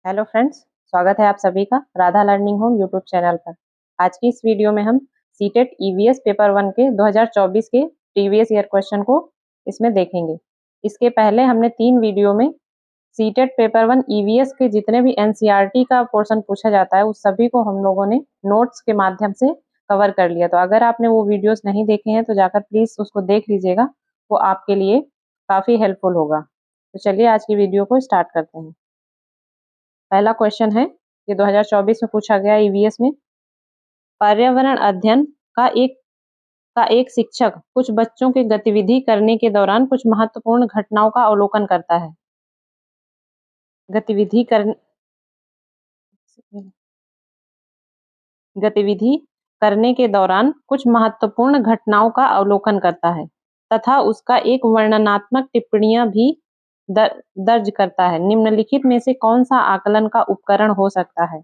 Hello friends, स्वागत है आप सभी का Radha learning home YouTube channel पर। आज की इस वीडियो में हम सीटेट ईवीएस पेपर 1 के 2024 के प्रीवियस ईयर क्वेश्चन को इसमें देखेंगे। इसके पहले हमने 3 वीडियो में सीटेट पेपर 1 ईवीएस के जितने भी एनसीईआरटी का पोर्शन पूछा जाता है उस सभी को हम लोगों ने नोट्स के माध्यम से कवर कर लिया। तो अगर आपने वो वीडियोस नहीं देखे हैं तो जाकर प्लीज उसको देख लीजिएगा, वो आपके लिए काफी हेल्पफुल होगा। तो चलिए आज की वीडियो को स्टार्ट करते हैं। पहला क्वेश्चन है, ये 2024 में पूछा गया ईवीएस में। पर्यावरण अध्ययन का एक शिक्षक कुछ बच्चों की गतिविधि करने के दौरान कुछ महत्वपूर्ण घटनाओं का अवलोकन करता है। गतिविधि करने के दौरान कुछ महत्वपूर्ण घटनाओं का अवलोकन करता है तथा उसका एक वर्णनात्मक टिप्पणियां भी दर्ज करता है। निम्नलिखित में से कौन सा आकलन का उपकरण हो सकता है?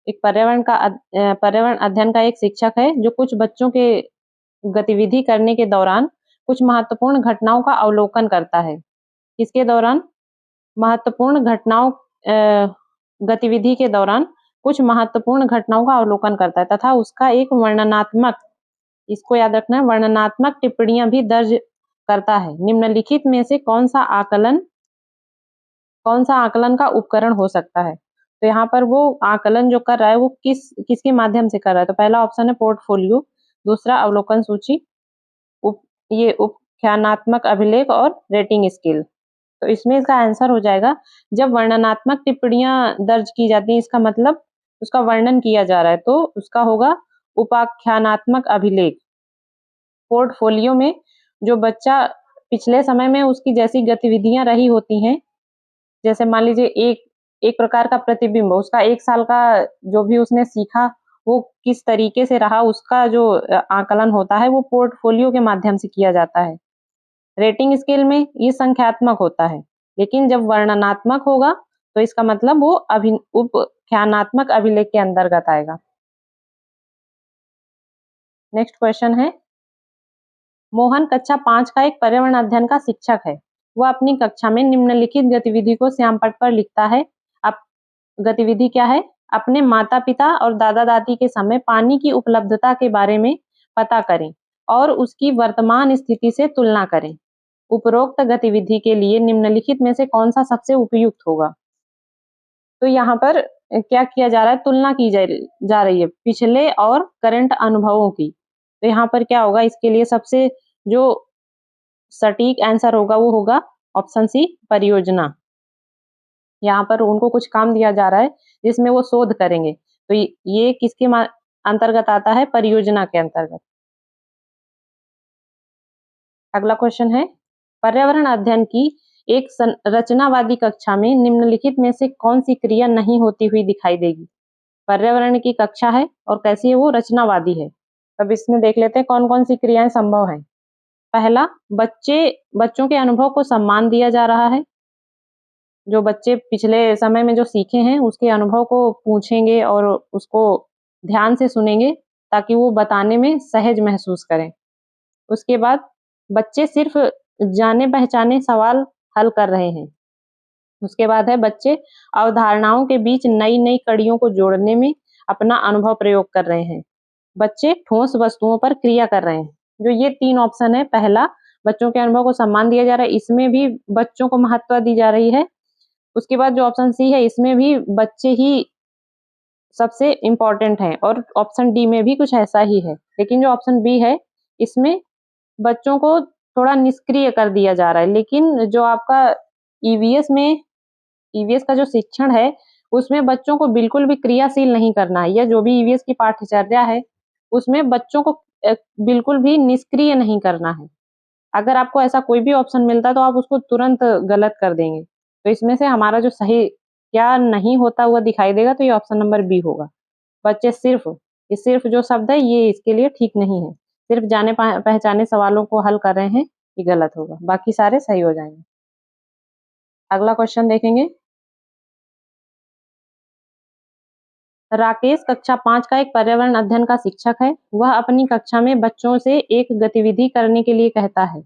एक पर्यावरण अध्ययन का एक शिक्षक है जो कुछ बच्चों के गतिविधि करने के दौरान कुछ महत्वपूर्ण घटनाओं का अवलोकन करता है। किसके दौरान? महत्वपूर्ण घटनाओं गतिविधि के दौरान कुछ महत्वपूर्ण घटनाओं का अवलोकन करता है तथा उसका एक वर्णनात्मक, इसको याद रखना है, वर्णनात्मक टिप्पणियां भी दर्ज करता है। निम्नलिखित में से कौन सा आकलन का उपकरण हो सकता है? तो यहाँ पर वो आकलन जो कर रहा है वो किसके माध्यम से कर रहा है? तो पहला ऑप्शन है पोर्टफोलियो, दूसरा अवलोकन सूची, उपख्यानात्मक अभिलेख और रेटिंग स्केल। तो इसमें इसका आंसर हो जाएगा, जब वर्णनात्मक टिप्पणियां दर्ज की जाती हैं इसका मतलब उसका वर्णन किया जा रहा है, तो उसका होगा उपाख्यानात्मक अभिलेख। पोर्टफोलियो में जो बच्चा पिछले समय में उसकी जैसी गतिविधियां रही होती हैं, जैसे मान लीजिए एक प्रकार का प्रतिबिंब, उसका 1 साल का जो भी उसने सीखा वो किस तरीके से रहा, उसका जो आकलन होता है वो पोर्टफोलियो के माध्यम से किया जाता है। रेटिंग स्केल में ये संख्यात्मक होता है, लेकिन जब वर्णनात्मक होगा तो इसका मतलब वो उपख्यानात्मक अभिलेख के अंतर्गत आएगा। नेक्स्ट क्वेश्चन है, मोहन कक्षा 5 का एक पर्यावरण अध्ययन का शिक्षक है। वह अपनी कक्षा में निम्नलिखित गतिविधि को श्यामपट्ट पर लिखता है। अब गतिविधि क्या है? अपने माता पिता और दादा दादी के समय पानी की उपलब्धता के बारे में पता करें और उसकी वर्तमान स्थिति से तुलना करें। उपरोक्त गतिविधि के लिए निम्नलिखित में से कौन सा सबसे उपयुक्त होगा? तो यहाँ पर क्या किया जा रहा है? तुलना की जा रही है पिछले और करंट अनुभवों की। तो यहाँ पर क्या होगा? इसके लिए सबसे जो सटीक आंसर होगा वो होगा ऑप्शन सी, परियोजना। यहाँ पर उनको कुछ काम दिया जा रहा है जिसमें वो शोध करेंगे, तो ये किसके अंतर्गत आता है? परियोजना के अंतर्गत। अगला क्वेश्चन है, पर्यावरण अध्ययन की एक रचनावादी कक्षा में निम्नलिखित में से कौन सी क्रिया नहीं होती हुई दिखाई देगी? पर्यावरण की कक्षा है और कैसी है वो? रचनावादी है। अब इसमें देख लेते हैं कौन कौन सी क्रियाएं संभव है। पहला, बच्चों के अनुभव को सम्मान दिया जा रहा है। जो बच्चे पिछले समय में जो सीखे हैं उसके अनुभव को पूछेंगे और उसको ध्यान से सुनेंगे ताकि वो बताने में सहज महसूस करें। उसके बाद बच्चे सिर्फ जाने पहचाने सवाल हल कर रहे हैं। उसके बाद है बच्चे अवधारणाओं के बीच नई नई कड़ियों को जोड़ने में अपना अनुभव प्रयोग कर रहे हैं। बच्चे ठोस वस्तुओं पर क्रिया कर रहे हैं। जो ये 3 ऑप्शन है, पहला बच्चों के अनुभव को सम्मान दिया जा रहा है, इसमें भी बच्चों को महत्व दी जा रही है। उसके बाद जो ऑप्शन सी है इसमें भी बच्चे ही सबसे इम्पोर्टेंट हैं और ऑप्शन डी में भी कुछ ऐसा ही है। लेकिन जो ऑप्शन बी है इसमें बच्चों को थोड़ा निष्क्रिय कर दिया जा रहा है। लेकिन जो आपका ईवीएस का जो शिक्षण है उसमें बच्चों को बिल्कुल भी क्रियाशील नहीं करना है, या जो भी ईवीएस की पाठ्यचर्या है उसमें बच्चों को बिल्कुल भी निष्क्रिय नहीं करना है। अगर आपको ऐसा कोई भी ऑप्शन मिलता है तो आप उसको तुरंत गलत कर देंगे। तो इसमें से हमारा जो सही क्या नहीं होता हुआ दिखाई देगा तो ये ऑप्शन नंबर बी होगा। बच्चे ये सिर्फ जो शब्द है ये इसके लिए ठीक नहीं है। सिर्फ जाने पहचाने सवालों को हल कर रहे हैं, ये गलत होगा। बाकी सारे सही हो जाएंगे। अगला क्वेश्चन देखेंगे, राकेश कक्षा 5 का एक पर्यावरण अध्ययन का शिक्षक है। वह अपनी कक्षा में बच्चों से एक गतिविधि करने के लिए कहता है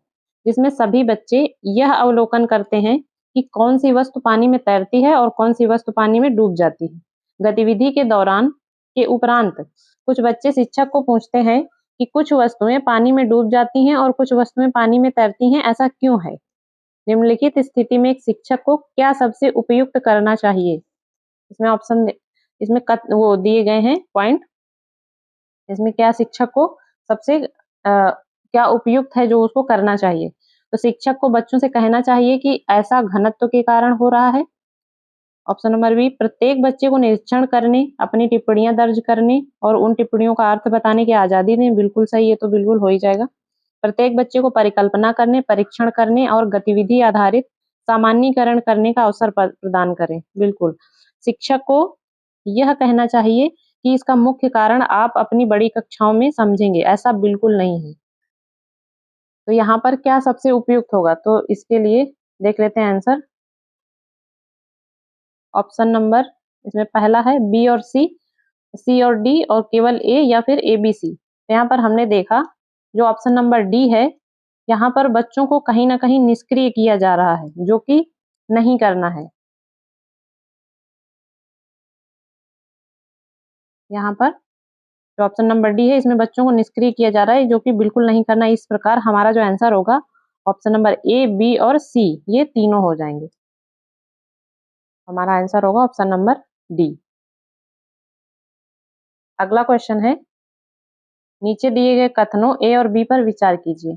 जिसमें सभी बच्चे यह अवलोकन करते हैं कि कौन सी वस्तु पानी में तैरती है और कौन सी वस्तु पानी में डूब जाती है। गतिविधि के दौरान के उपरांत कुछ बच्चे शिक्षक को पूछते हैं कि कुछ वस्तुएं पानी में डूब जाती हैं और कुछ वस्तुएं पानी में तैरती हैं, ऐसा क्यों है? निम्नलिखित स्थिति में एक शिक्षक को क्या सबसे उपयुक्त करना चाहिए? इसमें ऑप्शन इसमें वो दिए गए हैं पॉइंट। इसमें क्या शिक्षक को सबसे क्या उपयुक्त है जो उसको करना चाहिए? तो शिक्षक को बच्चों से कहना चाहिए कि ऐसा घनत्व के कारण हो रहा है। ऑप्शन नंबर बी, प्रत्येक बच्चे को निरीक्षण करने, अपनी टिप्पणियां दर्ज करने और उन टिप्पणियों का अर्थ बताने की आजादी दें। बिल्कुल सही है, तो बिल्कुल हो ही जाएगा। प्रत्येक बच्चे को परिकल्पना करने, परीक्षण करने और गतिविधि आधारित सामान्यीकरण करने का अवसर प्रदान करें। बिल्कुल। शिक्षक को यह कहना चाहिए कि इसका मुख्य कारण आप अपनी बड़ी कक्षाओं में समझेंगे, ऐसा बिल्कुल नहीं है। तो यहाँ पर क्या सबसे उपयुक्त होगा? तो इसके लिए देख लेते हैं आंसर। ऑप्शन नंबर इसमें पहला है बी और सी और डी और केवल ए या फिर ए बी सी। यहाँ पर हमने देखा जो ऑप्शन नंबर डी है, यहाँ पर बच्चों को कहीं ना कहीं निष्क्रिय किया जा रहा है, जो कि नहीं करना है। यहाँ पर जो ऑप्शन नंबर डी है, इसमें बच्चों को निष्क्रिय किया जा रहा है, जो कि बिल्कुल नहीं करना। इस प्रकार हमारा जो आंसर होगा ऑप्शन नंबर ए, बी और सी, ये तीनों हो जाएंगे। हमारा आंसर होगा ऑप्शन नंबर डी। अगला क्वेश्चन है, नीचे दिए गए कथनों ए और बी पर विचार कीजिए।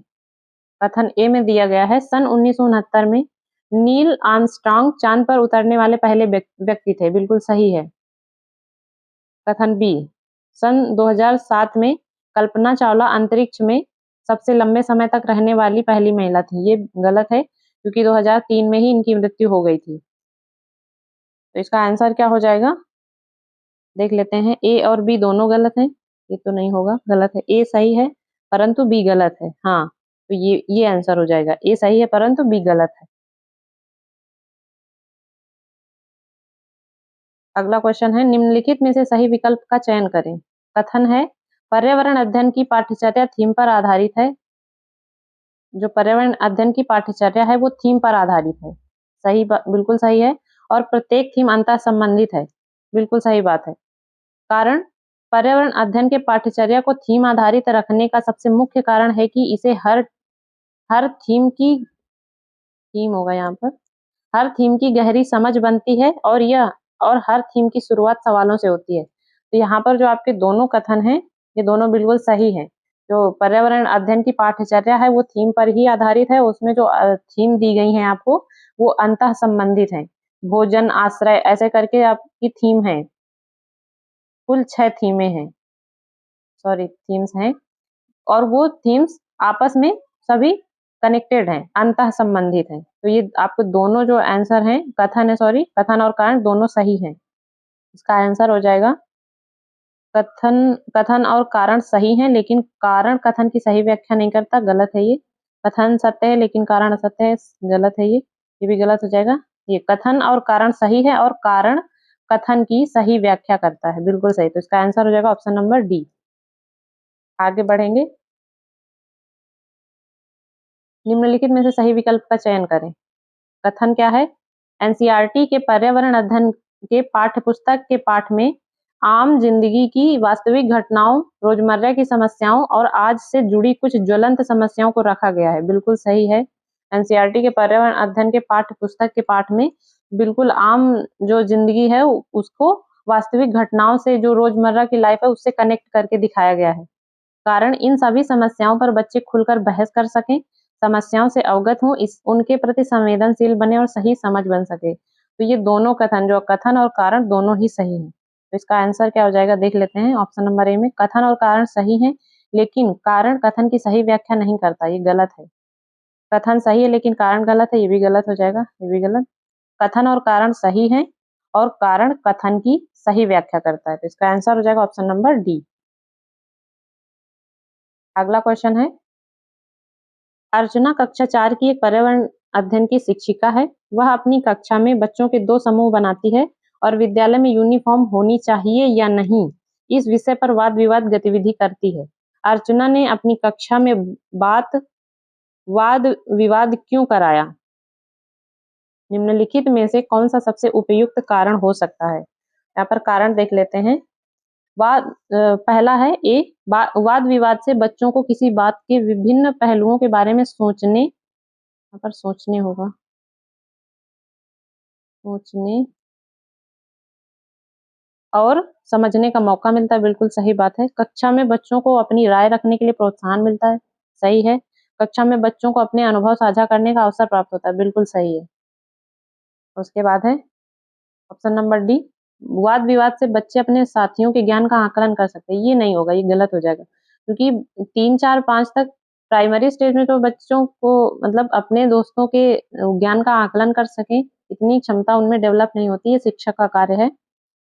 कथन ए में दिया गया है, सन 1969 में नील आर्मस्ट्रांग चांद पर उतरने वाले पहले व्यक्ति थे। बिल्कुल सही है। कथन बी, सन 2007 में कल्पना चावला अंतरिक्ष में सबसे लंबे समय तक रहने वाली पहली महिला थी। ये गलत है, क्योंकि 2003 में ही इनकी मृत्यु हो गई थी। तो इसका आंसर क्या हो जाएगा, देख लेते हैं। ए और बी दोनों गलत हैं, ये तो नहीं होगा, गलत है। ए सही है परंतु बी गलत है। हाँ, तो ये आंसर हो जाएगा। ए सही है परंतु बी गलत है। अगला क्वेश्चन है, निम्नलिखित में से सही विकल्प का चयन करें। कथन है, पर्यावरण अध्ययन की पाठ्यचर्या थीम पर आधारित है। जो पर्यावरण अध्ययन की पाठ्यचर्या है वो थीम पर आधारित है। सही, बिल्कुल सही है। और प्रत्येक थीम अंतः संबंधित है। बिल्कुल सही बात है। कारण, पर्यावरण अध्ययन के पाठ्यचर्या को थीम आधारित रखने का सबसे मुख्य कारण है कि इसे हर थीम होगा यहाँ पर, हर थीम की गहरी समझ बनती है और हर थीम की शुरुआत सवालों से होती है। तो यहाँ पर जो आपके दोनों कथन हैं, ये दोनों बिल्कुल सही हैं। जो पर्यावरण अध्ययन की पाठ्यचर्या है वो थीम पर ही आधारित है। उसमें जो थीम दी गई हैं आपको, वो अंतः संबंधित हैं। भोजन, आश्रय, ऐसे करके आपकी थीम है। कुल 6 थीमें हैं, सॉरी थीम्स हैं, और वो थीम्स आपस में सभी कनेक्टेड हैं, अंतः संबंधित हैं। तो ये आपको दोनों जो आंसर हैं, कथन और कारण दोनों सही हैं। इसका आंसर हो जाएगा, कथन और कारण सही हैं, लेकिन कारण कथन की सही व्याख्या नहीं करता, गलत है ये। कथन सत्य है लेकिन कारण असत्य है, गलत है ये भी गलत हो जाएगा। ये कथन और कारण सही है और कारण कथन की सही व्याख्या करता है, बिल्कुल सही। तो इसका आंसर हो जाएगा ऑप्शन नंबर डी। आगे बढ़ेंगे, निम्नलिखित में से सही विकल्प का चयन करें। कथन क्या है, एनसीईआरटी के पर्यावरण अध्ययन के पाठ्य पुस्तक के पाठ में आम जिंदगी की वास्तविक घटनाओं, रोजमर्रा की समस्याओं और आज से जुड़ी कुछ ज्वलंत समस्याओं को रखा गया है। बिल्कुल सही है। एनसीईआरटी के पर्यावरण अध्ययन के पाठ्य पुस्तक के पाठ में बिल्कुल आम जो जिंदगी है उसको वास्तविक घटनाओं से, जो रोजमर्रा की लाइफ है, उससे कनेक्ट करके दिखाया गया है। कारण इन सभी समस्याओं पर बच्चे खुलकर बहस कर सकें, समस्याओं से अवगत हों, उनके प्रति संवेदनशील बने और सही समझ बन सके। तो ये दोनों कथन, जो कथन और कारण दोनों ही सही हैं। तो इसका आंसर क्या हो जाएगा, देख लेते हैं। ऑप्शन नंबर ए में कथन और कारण सही हैं, लेकिन कारण कथन की सही व्याख्या नहीं करता, ये गलत है। कथन सही है लेकिन कारण गलत है, ये भी गलत हो जाएगा, ये भी गलत। कथन और कारण सही है और कारण कथन की सही व्याख्या करता है। तो इसका आंसर हो जाएगा ऑप्शन नंबर डी। अगला क्वेश्चन है, अर्चना कक्षा 4 की एक पर्यावरण अध्ययन की शिक्षिका है। वह अपनी कक्षा में बच्चों के 2 समूह बनाती है और विद्यालय में यूनिफॉर्म होनी चाहिए या नहीं, इस विषय पर वाद विवाद गतिविधि करती है। अर्चना ने अपनी कक्षा में वाद विवाद क्यों कराया? निम्नलिखित में से कौन सा सबसे उपयुक्त कारण हो सकता है? यहाँ पर कारण देख लेते हैं। पहला है ए, वाद विवाद से बच्चों को किसी बात के विभिन्न पहलुओं के बारे में सोचने, यहाँ पर सोचने होगा, सोचने और समझने का मौका मिलता है, बिल्कुल सही बात है। कक्षा में बच्चों को अपनी राय रखने के लिए प्रोत्साहन मिलता है, सही है। कक्षा में बच्चों को अपने अनुभव साझा करने का अवसर प्राप्त होता है, बिल्कुल सही है। उसके बाद है ऑप्शन नंबर डी, वाद विवाद से बच्चे अपने साथियों के ज्ञान का आकलन कर सकते हैं। ये नहीं होगा, ये गलत हो जाएगा, क्योंकि 3, 4, 5 तक प्राइमरी स्टेज में तो बच्चों को मतलब अपने दोस्तों के ज्ञान का आकलन कर सकें, इतनी क्षमता उनमें डेवलप नहीं होती है, शिक्षक का कार्य है,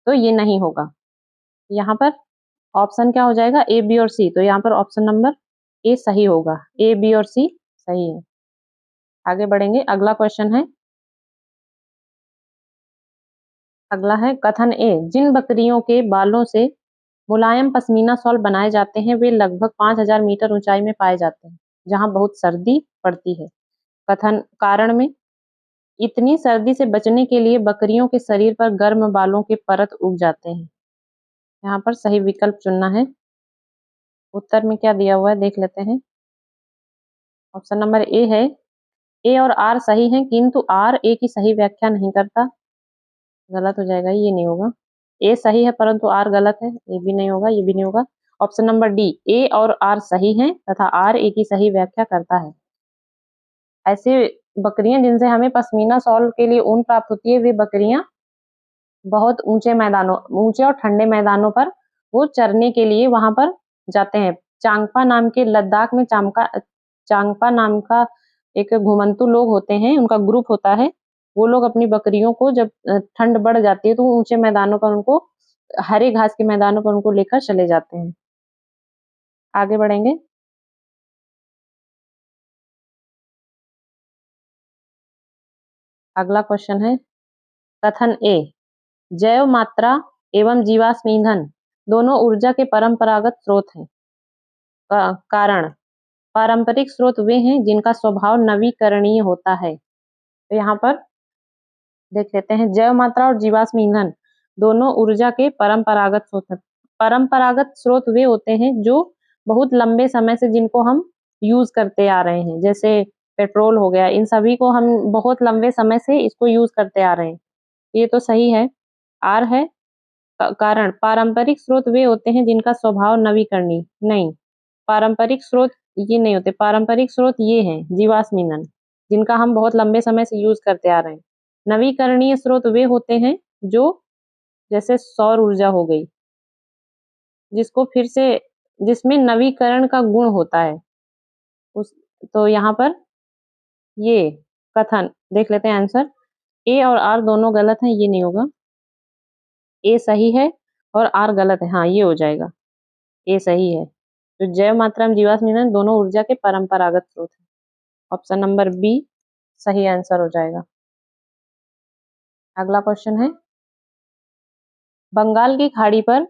तो ये नहीं होगा। यहाँ पर ऑप्शन क्या हो जाएगा, ए, बी और सी। तो यहाँ पर ऑप्शन नंबर ए सही होगा, ए, बी और सी सही है। आगे बढ़ेंगे, अगला क्वेश्चन है, अगला है कथन ए, जिन बकरियों के बालों से मुलायम पश्मीना शॉल बनाए जाते हैं वे लगभग 5000 मीटर ऊंचाई में पाए जाते हैं जहां बहुत सर्दी पड़ती है। कथन कारण में, इतनी सर्दी से बचने के लिए बकरियों के शरीर पर गर्म बालों के परत उग जाते हैं। यहाँ पर सही विकल्प चुनना है। उत्तर में क्या दिया हुआ है देख लेते हैं। ऑप्शन नंबर ए है, ए और आर सही है, किंतु आर ए की सही व्याख्या नहीं करता, गलत हो जाएगा, ये नहीं होगा। ए सही है परंतु आर गलत है, ये भी नहीं होगा, ये भी नहीं होगा। ऑप्शन नंबर डी, ए और आर सही हैं तथा आर ए की सही व्याख्या करता है। ऐसे बकरियां जिनसे हमें पश्मीना शॉल के लिए ऊन प्राप्त होती है, वे बकरियां बहुत ऊंचे और ठंडे मैदानों पर वो चरने के लिए वहां पर जाते हैं। चांगपा नाम के, लद्दाख में चांगपा नाम का एक घुमंतू लोग होते हैं, उनका ग्रुप होता है। वो लोग अपनी बकरियों को जब ठंड बढ़ जाती है तो ऊंचे मैदानों पर उनको, हरे घास के मैदानों पर उनको लेकर चले जाते हैं। आगे बढ़ेंगे, अगला क्वेश्चन है, कथन ए, जैव मात्रा एवं जीवाश्म ईंधन दोनों ऊर्जा के परंपरागत स्रोत हैं। कारण, पारंपरिक स्रोत वे हैं जिनका स्वभाव नवीकरणीय होता है। तो यहाँ पर देख लेते हैं, जैव मात्रा और जीवाश्म ईंधन दोनों ऊर्जा के परंपरागत स्रोत हैं। परंपरागत स्रोत वे होते हैं जो बहुत लंबे समय से जिनको हम यूज करते आ रहे हैं, जैसे पेट्रोल हो गया, इन सभी को हम बहुत लंबे समय से इसको यूज करते आ रहे हैं। ये तो सही है। आर है कारण, पारंपरिक स्रोत वे होते हैं जिनका स्वभाव नवीकरणीय, नहीं, पारंपरिक स्रोत ये नहीं होते। पारंपरिक स्रोत ये हैं जीवाश्म ईंधन, जिनका हम बहुत लंबे समय से यूज करते आ रहे हैं। नवीकरणीय स्रोत वे होते हैं जो, जैसे सौर ऊर्जा हो गई, जिसको फिर से, जिसमें नवीकरण का गुण होता है उस, तो यहाँ पर ये कथन देख लेते हैं आंसर, ए और आर दोनों गलत हैं, ये नहीं होगा। ए सही है और आर गलत है, हाँ ये हो जाएगा, ए सही है। तो जैव मात्रा में जीवाश्म ईंधन दोनों ऊर्जा के परंपरागत स्रोत हैं। ऑप्शन नंबर बी सही आंसर हो जाएगा। अगला क्वेश्चन है, बंगाल की खाड़ी पर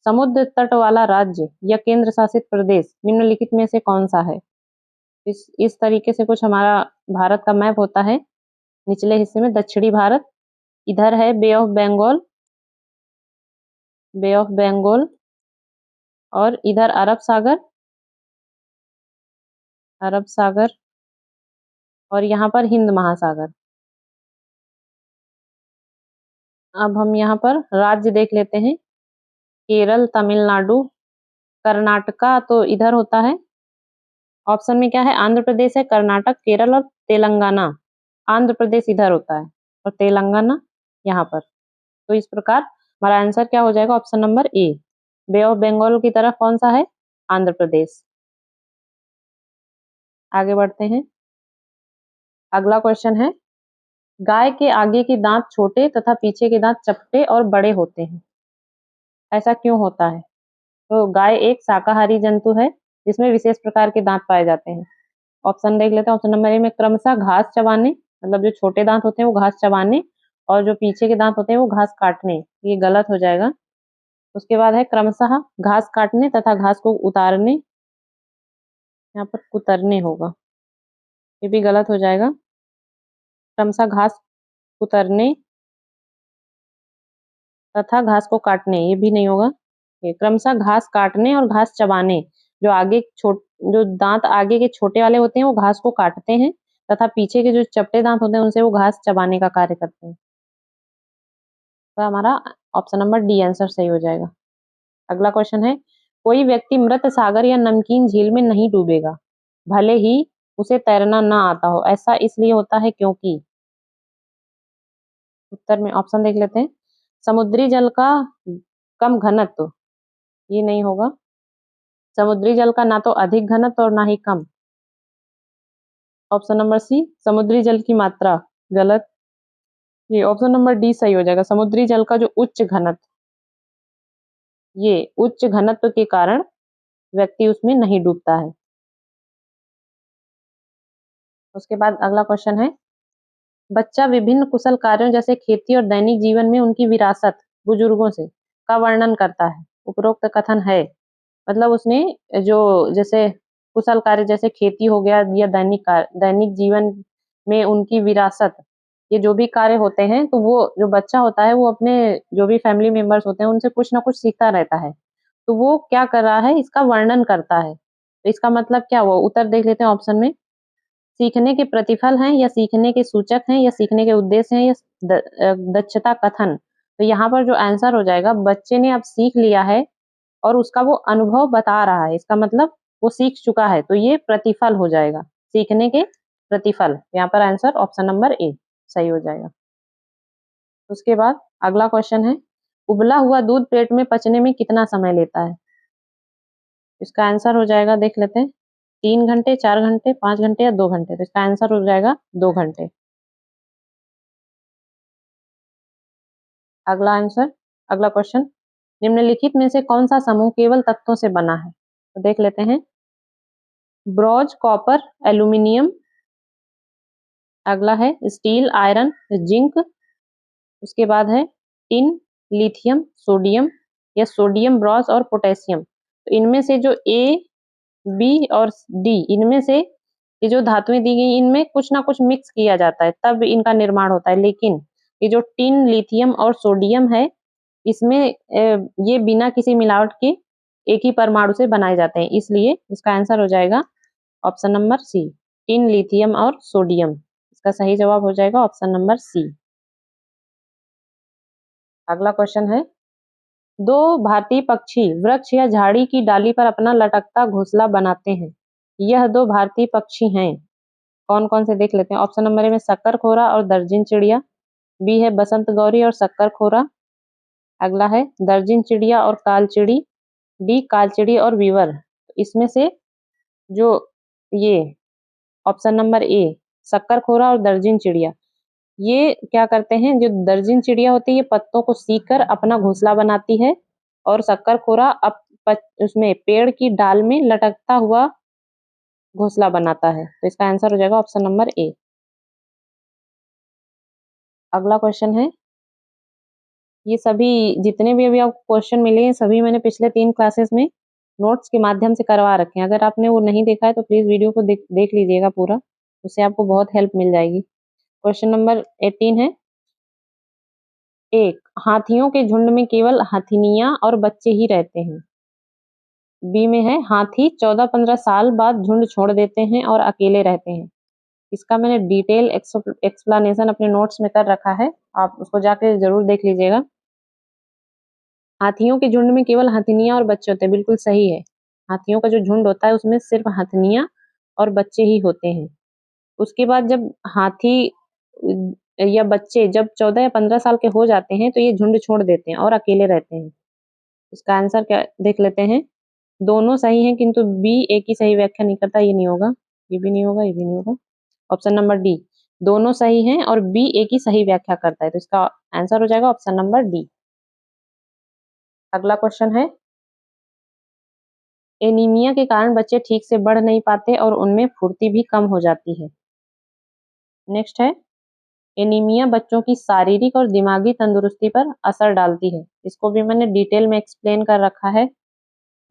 समुद्र तट वाला राज्य या केंद्र शासित प्रदेश निम्नलिखित में से कौन सा है? इस तरीके से कुछ हमारा भारत का मैप होता है। निचले हिस्से में दक्षिणी भारत, इधर है bay of Bengal, bay of Bengal, और इधर अरब सागर, अरब सागर, और यहाँ पर हिंद महासागर। अब हम यहाँ पर राज्य देख लेते हैं, केरल, तमिलनाडु, कर्नाटका तो इधर होता है। ऑप्शन में क्या है, आंध्र प्रदेश है, कर्नाटक, केरल और तेलंगाना। आंध्र प्रदेश इधर होता है और तेलंगाना यहाँ पर। तो इस प्रकार हमारा आंसर क्या हो जाएगा, option number A, Bay of Bengal की तरफ कौन सा है, आंध्र प्रदेश। आगे बढ़ते हैं, अगला क्वेश्चन है, गाय के आगे के दांत छोटे तथा पीछे के दांत चपटे और बड़े होते हैं, ऐसा क्यों होता है? तो गाय एक शाकाहारी जंतु है जिसमें विशेष प्रकार के दांत पाए जाते हैं। ऑप्शन देख लेते हैं। ऑप्शन नंबर ए में क्रमशः घास चबाने, मतलब जो छोटे दांत होते हैं वो घास चबाने, और जो पीछे के दांत होते हैं वो घास काटने, ये गलत हो जाएगा। उसके बाद है क्रमशः घास काटने तथा घास को उतारने, यहाँ पर कुतरने होगा, ये भी गलत हो जाएगा। क्रमशः घास कुतरने तथा घास को काटने, ये भी नहीं होगा। ये क्रमशः घास काटने और घास चबाने, जो दांत आगे के छोटे वाले होते हैं वो घास को काटते हैं तथा पीछे के जो चपटे दांत होते हैं उनसे वो घास चबाने का कार्य करते हैं। तो हमारा ऑप्शन नंबर डी आंसर सही हो जाएगा। अगला क्वेश्चन है, कोई व्यक्ति मृत सागर या नमकीन झील में नहीं डूबेगा, भले ही उसे तैरना ना आता हो। ऐसा इसलिए होता है क्योंकि, उत्तर में ऑप्शन देख लेते हैं। समुद्री जल का कम घनत्व, ये नहीं होगा। समुद्री जल का ना तो अधिक घनत्व और ना ही कम। ऑप्शन नंबर सी, समुद्री जल की मात्रा, गलत। ये ऑप्शन नंबर डी सही हो जाएगा। समुद्री जल का जो उच्च घनत्व, ये उच्च घनत्व के कारण व्यक्ति उसमें नहीं डूबता है। उसके बाद अगला क्वेश्चन है, बच्चा विभिन्न कुशल कार्यों जैसे खेती और दैनिक जीवन में उनकी विरासत बुजुर्गों से का वर्णन करता है। उपरोक्त कथन है, मतलब उसने जो जैसे कुशल कार्य जैसे खेती हो गया या दैनिक जीवन में उनकी विरासत, ये जो भी कार्य होते हैं तो वो जो बच्चा होता है वो अपने जो भी फैमिली मेंबर्स होते हैं उनसे कुछ ना कुछ सीखता रहता है। तो वो क्या कर रहा है, इसका वर्णन करता है। तो इसका मतलब क्या हुआ, उत्तर देख लेते हैं ऑप्शन में। सीखने के प्रतिफल हैं या सीखने के सूचक हैं या सीखने के उद्देश्य हैं या दक्षता कथन। तो यहाँ पर जो आंसर हो जाएगा, बच्चे ने अब सीख लिया है और उसका वो अनुभव बता रहा है, इसका मतलब वो सीख चुका है, तो ये प्रतिफल हो जाएगा, सीखने के प्रतिफल। यहाँ पर आंसर ऑप्शन नंबर ए सही हो जाएगा। उसके बाद अगला क्वेश्चन है, उबला हुआ दूध पेट में पचने में कितना समय लेता है। इसका आंसर हो जाएगा, देख लेते हैं। 3 घंटे, 4 घंटे, 5 घंटे या 2 घंटे। तो इसका आंसर हो जाएगा 2 घंटे। अगला क्वेश्चन, निम्नलिखित में से कौन सा समूह केवल तत्वों से बना है। तो देख लेते हैं। Bronze, copper, aluminium. अगला है स्टील, आयरन, जिंक। उसके बाद है टिन, लिथियम, सोडियम या सोडियम, ब्रॉन्ज और पोटेशियम। तो इनमें से जो ए, बी और डी, इनमें से ये जो धातुएं दी गई इनमें कुछ ना कुछ मिक्स किया जाता है तब इनका निर्माण होता है। लेकिन ये जो टिन, लिथियम और सोडियम है, इसमें ये बिना किसी मिलावट के एक ही परमाणु से बनाए जाते हैं। इसलिए इसका आंसर हो जाएगा option number C, tin, lithium और सोडियम। इसका सही जवाब हो जाएगा ऑप्शन नंबर सी। अगला क्वेश्चन है, दो भारतीय पक्षी वृक्ष या झाड़ी की डाली पर अपना लटकता घोंसला बनाते हैं। यह दो भारतीय पक्षी हैं, कौन कौन से देख लेते हैं। ऑप्शन नंबर ए में शक्कर खोरा और दर्जिन चिड़िया, बी है बसंत गौरी और शक्कर खोरा, अगला है दर्जिन चिड़िया और कालचिड़ी, डी कालचिड़ी और वीवर। इसमें से जो ये ऑप्शन नंबर ए शक्कर खोरा और दर्जिन चिड़िया, ये क्या करते हैं, जो दर्जिन चिड़िया होती है ये पत्तों को सीख कर अपना घोंसला बनाती है और शक्कर खोरा उसमें पेड़ की डाल में लटकता हुआ घोंसला बनाता है। तो इसका आंसर हो जाएगा ऑप्शन नंबर ए। अगला क्वेश्चन है, ये सभी जितने भी अभी आपको क्वेश्चन मिले हैं सभी मैंने पिछले 3 क्लासेस में नोट्स के माध्यम से करवा रखे हैं। अगर आपने वो नहीं देखा है तो प्लीज वीडियो को देख लीजिएगा पूरा, उससे आपको बहुत हेल्प मिल जाएगी। क्वेश्चन नंबर 18 है, एक हाथियों के झुंड में केवल हथिनियां और बच्चे ही रहते हैं। बी में है हाथी 14-15 साल बाद झुंड छोड़ देते हैं और अकेले रहते हैं। इसका मैंने डिटेल एक्सप्लेनेशन अपने नोट्स में कर रखा है, आप उसको जाके जरूर देख लीजिएगा। हाथियों के झुंड में केवल हथिनियां और बच्चे होते हैं, बिल्कुल सही है। हाथियों का जो झुंड होता है उसमें सिर्फ हथिनियां और बच्चे ही होते हैं। उसके बाद जब हाथी या बच्चे जब 14 या 15 साल के हो जाते हैं तो ये झुंड छोड़ देते हैं और अकेले रहते हैं। इसका आंसर क्या देख लेते हैं। दोनों सही हैं किंतु बी एक ही सही व्याख्या नहीं करता, ये नहीं होगा, ये भी नहीं होगा, ये भी नहीं होगा। ऑप्शन नंबर डी, दोनों सही हैं और बी एक ही सही व्याख्या करता है। तो इसका आंसर हो जाएगा ऑप्शन नंबर डी। अगला क्वेश्चन है, एनीमिया के कारण बच्चे ठीक से बढ़ नहीं पाते और उनमें फुर्ती भी कम हो जाती है। नेक्स्ट है, एनीमिया बच्चों की शारीरिक और दिमागी तंदुरुस्ती पर असर डालती है। इसको भी मैंने डिटेल में एक्सप्लेन कर रखा है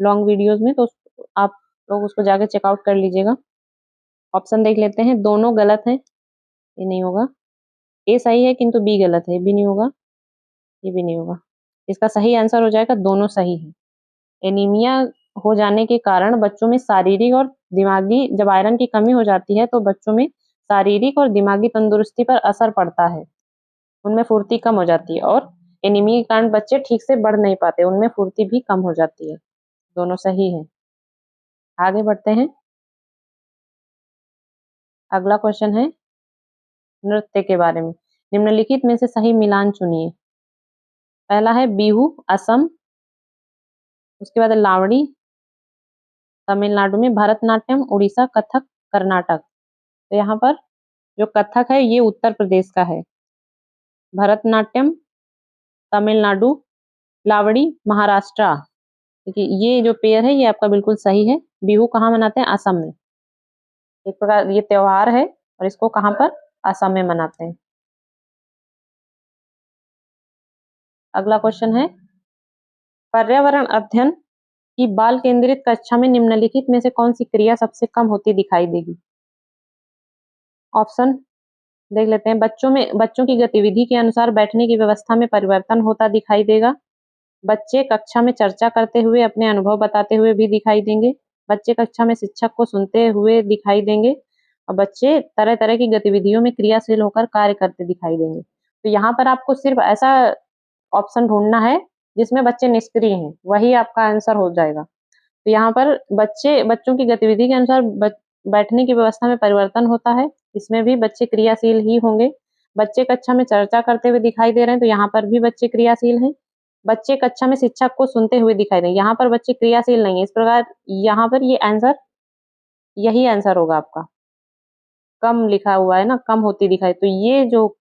लॉन्ग वीडियोस में, तो आप लोग उसको जाके चेकआउट कर लीजिएगा। ऑप्शन देख लेते हैं, दोनों गलत हैं, ये नहीं होगा। ए सही है किंतु बी गलत है, ये भी नहीं होगा, ये भी नहीं होगा। इसका सही आंसर हो जाएगा दोनों सही है। एनीमिया हो जाने के कारण बच्चों में शारीरिक और दिमागी, जब आयरन की कमी हो जाती है तो बच्चों में शारीरिक और दिमागी तंदुरुस्ती पर असर पड़ता है। उनमें फुर्ती कम हो जाती है और एनीमिया के कारण बच्चे ठीक से बढ़ नहीं पाते, उनमें फुर्ती भी कम हो जाती है। दोनों सही है। आगे बढ़ते हैं। अगला क्वेश्चन है नृत्य के बारे में। निम्नलिखित में से सही मिलान चुनिए। पहला है बिहू असम, उसके बाद लावड़ी तमिलनाडु में, भरतनाट्यम उड़ीसा, कथक कर्नाटक। तो यहाँ पर जो कथक है ये उत्तर प्रदेश का है, भरतनाट्यम तमिलनाडु, लावड़ी महाराष्ट्र। देखिए ये जो पेयर है ये आपका बिल्कुल सही है। बिहू कहाँ मनाते हैं? असम में। एक प्रकार ये त्योहार है और इसको कहाँ पर? असम में मनाते हैं। अगला क्वेश्चन है पर्यावरण अध्ययन की बाल केंद्रित कक्षा में निम्नलिखित में से कौन सी क्रिया सबसे कम होती दिखाई देगी? ऑप्शन देख लेते हैं। बच्चों की गतिविधि के अनुसार बैठने की व्यवस्था में परिवर्तन होता दिखाई देगा। बच्चे कक्षा में चर्चा करते हुए अपने अनुभव बताते हुए भी दिखाई देंगे। बच्चे कक्षा में शिक्षक को सुनते हुए दिखाई देंगे और बच्चे तरह तरह की गतिविधियों में क्रियाशील होकर कार्य करते दिखाई देंगे। तो यहाँ पर आपको सिर्फ ऐसा ऑप्शन ढूंढना है जिसमें बच्चे निष्क्रिय हैं, वही आपका आंसर हो जाएगा। तो यहाँ पर बच्चों की गतिविधि के अनुसार बैठने की व्यवस्था में परिवर्तन होता है, इसमें भी बच्चे क्रियाशील ही होंगे। बच्चे कक्षा में चर्चा करते हुए दिखाई दे रहे हैं तो यहाँ पर भी बच्चे क्रियाशील हैं। बच्चे कक्षा में शिक्षक को सुनते हुए दिखाई देंगे, यहाँ पर बच्चे क्रियाशील नहीं है। इस प्रकार यहाँ पर ये आंसर, यही आंसर होगा आपका। कम लिखा हुआ है ना, कम होती दिखाई, तो ये जो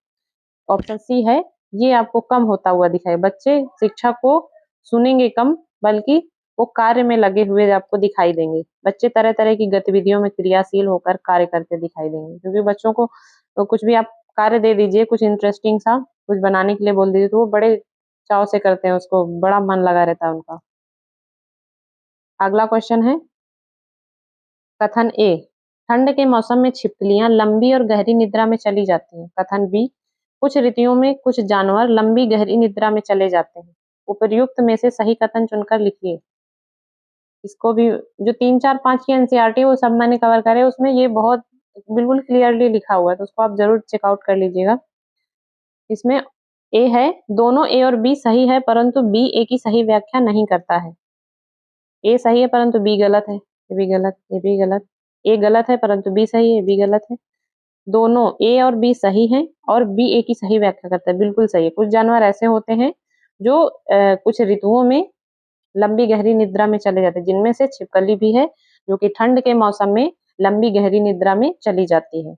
ऑप्शन सी है ये आपको कम होता हुआ दिखाई। बच्चे शिक्षा को सुनेंगे कम, बल्कि वो कार्य में लगे हुए आपको दिखाई देंगे। बच्चे तरह तरह की गतिविधियों में क्रियाशील होकर कार्य करते दिखाई देंगे, क्योंकि बच्चों को तो कुछ भी आप कार्य दे दीजिए, कुछ इंटरेस्टिंग सा कुछ बनाने के लिए बोल दीजिए तो वो बड़े चाव से करते हैं, उसको बड़ा मन लगा रहता है उनका। अगला क्वेश्चन है कथन ए, ठंड के मौसम में छिपकलियां लंबी और गहरी निद्रा में चली जाती हैं। कथन बी, कुछ ऋतुओं में कुछ जानवर लंबी गहरी निद्रा में चले जाते हैं। उपर्युक्त में से सही कथन चुनकर लिखिए। इसको भी जो 3, 4, 5 की एनसीईआरटी वो सब मैंने कवर करे, उसमें ये बहुत बिल्कुल क्लियरली लिखा हुआ है, तो उसको आप जरूर चेकआउट कर लीजिएगा। इसमें ए है, दोनों ए और बी सही है परंतु बी ए की सही व्याख्या नहीं करता है। ए सही है परंतु बी गलत है, ये भी गलत, ये भी गलत। ए गलत है परंतु बी सही है, बी गलत है। दोनों ए और बी सही हैं और बी ए की सही व्याख्या करता है, बिल्कुल सही है। कुछ जानवर ऐसे होते हैं जो कुछ ऋतुओं में लंबी गहरी निद्रा में चले जाते हैं, जिनमें से छिपकली भी है जो कि ठंड के मौसम में लंबी गहरी निद्रा में चली जाती है।